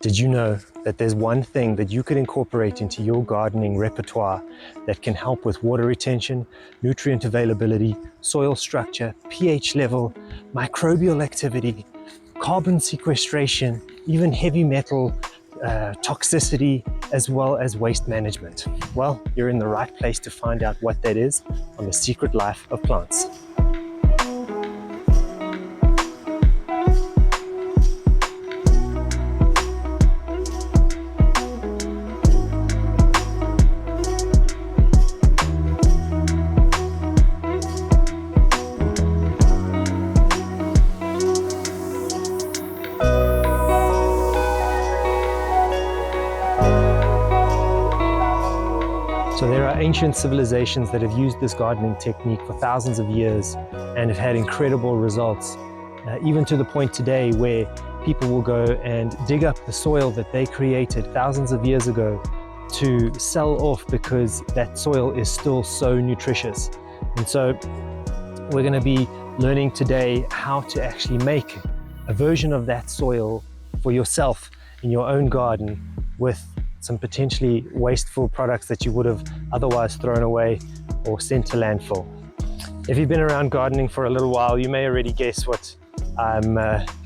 Did you know that there's one thing that you could incorporate into your gardening repertoire that can help with water retention, nutrient availability, soil structure, pH level, microbial activity, carbon sequestration, even heavy metal toxicity, as well as waste management? Well, you're in the right place to find out what that is on The Secret Life of Plants. So there are ancient civilizations that have used this gardening technique for thousands of years and have had incredible results, even to the point today where people will go and dig up the soil that they created thousands of years ago to sell off because that soil is still so nutritious. And so we're going to be learning today how to actually make a version of that soil for yourself in your own garden with some potentially wasteful products that you would have otherwise thrown away or sent to landfill. If you've been around gardening for a little while, you may already guess what I'm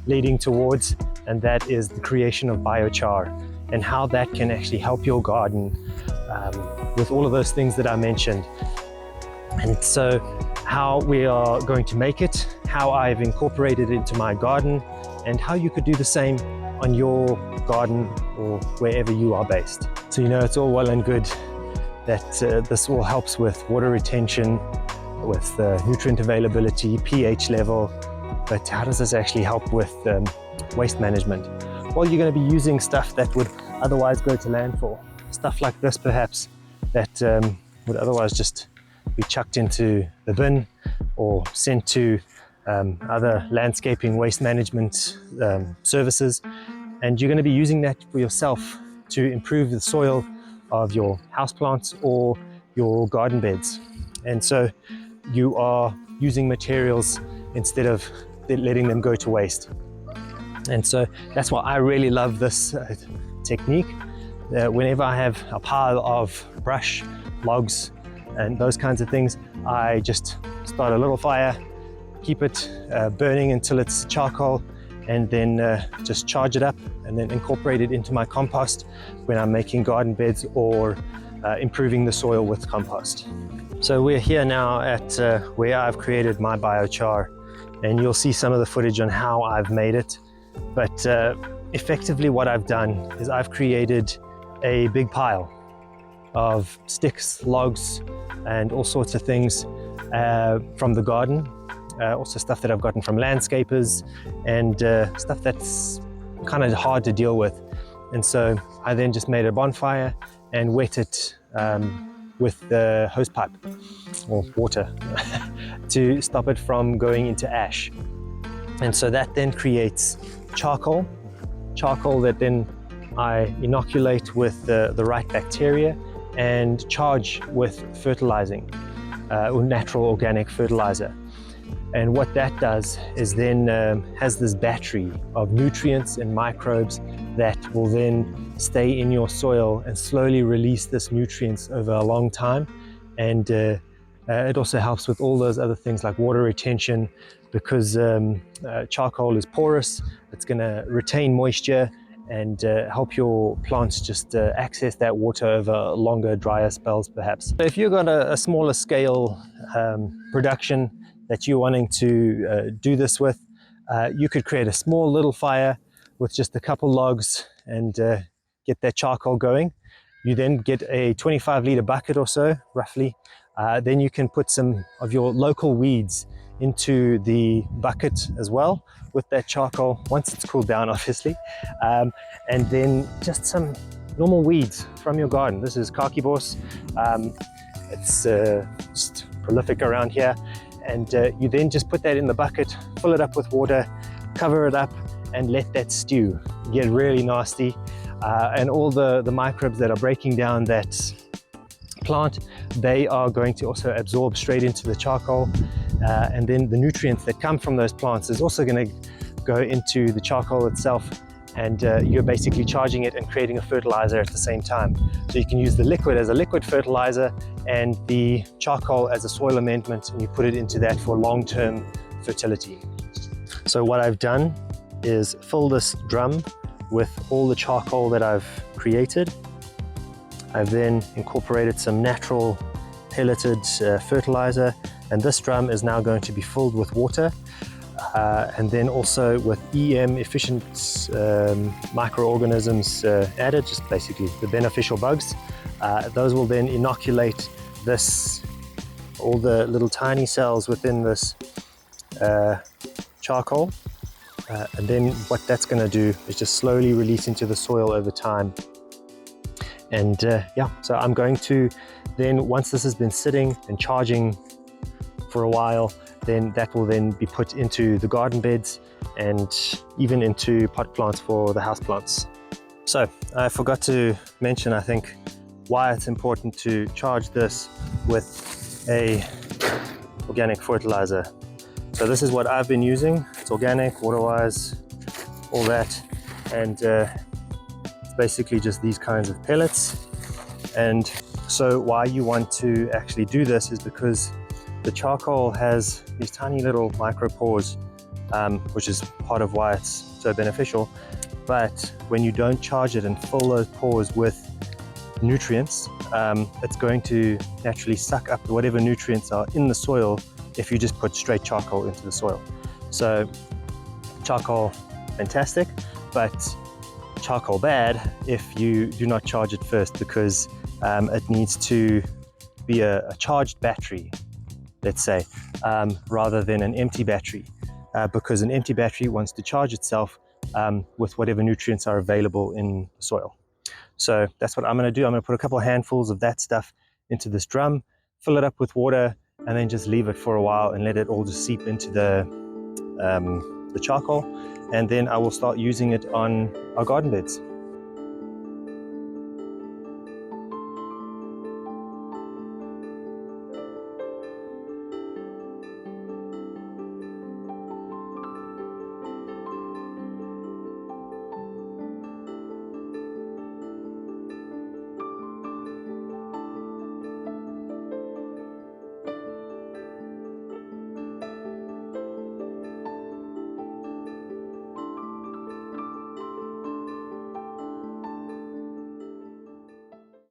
leading towards, and that is the creation of biochar and how that can actually help your garden with all of those things that I mentioned. And so how we are going to make it, how I've incorporated it into my garden, and how you could do the same on your garden or wherever you are based. So you know, it's all well and good that this all helps with water retention, with nutrient availability, pH level, but how does this actually help with waste management? Well, you're going to be using stuff that would otherwise go to landfill. Stuff like this perhaps that would otherwise just be chucked into the bin or sent to other landscaping waste management services, and you're going to be using that for yourself to improve the soil of your houseplants or your garden beds. And so you are using materials instead of letting them go to waste. And so that's why I really love this technique. Whenever I have a pile of brush, logs, and those kinds of things, I just start a little fire, keep it burning until it's charcoal, and then just charge it up and then incorporate it into my compost when I'm making garden beds or improving the soil with compost. So we're here now at where I've created my biochar, and you'll see some of the footage on how I've made it. But effectively what I've done is I've created a big pile of sticks, logs, and all sorts of things from the garden. Also stuff that I've gotten from landscapers and stuff that's kind of hard to deal with. And so I then just made a bonfire and wet it with the hose pipe or water to stop it from going into ash. And so that then creates charcoal that then I inoculate with the right bacteria and charge with fertilizing or natural organic fertilizer. And what that does is then has this battery of nutrients and microbes that will then stay in your soil and slowly release this nutrients over a long time. And it also helps with all those other things like water retention, because charcoal is porous. It's going to retain moisture and help your plants just access that water over longer, drier spells perhaps. So if you've got a smaller scale production that you're wanting to do this with, you could create a small little fire with just a couple logs and get that charcoal going. You then get a 25-litre bucket or so, roughly. Then you can put some of your local weeds into the bucket as well with that charcoal, once it's cooled down obviously. And then just some normal weeds from your garden. This is khakibos. It's just prolific around here. And you then just put that in the bucket, fill it up with water, cover it up, and let that stew get really nasty. And all the microbes that are breaking down that plant, they are going to also absorb straight into the charcoal. And then the nutrients that come from those plants is also going to go into the charcoal itself and you're basically charging it and creating a fertilizer at the same time. So you can use the liquid as a liquid fertilizer and the charcoal as a soil amendment, and you put it into that for long-term fertility. So what I've done is fill this drum with all the charcoal that I've created. I've then incorporated some natural pelleted fertilizer, and this drum is now going to be filled with water, and then also with EM efficient microorganisms added, just basically the beneficial bugs. Those will then inoculate this, all the little tiny cells within this charcoal, and then what that's going to do is just slowly release into the soil over time. And yeah, so I'm going to then, once this has been sitting and charging for a while, then that will then be put into the garden beds and even into pot plants for the house plants. So I forgot to mention, I think, why it's important to charge this with a organic fertilizer. So this is what I've been using. It's organic, water-wise, all that, and it's basically just these kinds of pellets. And so why you want to actually do this is because the charcoal has these tiny little micropores, which is part of why it's so beneficial. But when you don't charge it and fill those pores with nutrients, it's going to naturally suck up whatever nutrients are in the soil if you just put straight charcoal into the soil. So charcoal, fantastic, but charcoal bad if you do not charge it first, because it needs to be a charged battery, let's say, rather than an empty battery, because an empty battery wants to charge itself with whatever nutrients are available in the soil. So that's what I'm going to do. I'm going to put a couple of handfuls of that stuff into this drum, fill it up with water, and then just leave it for a while and let it all just seep into the charcoal. And then I will start using it on our garden beds.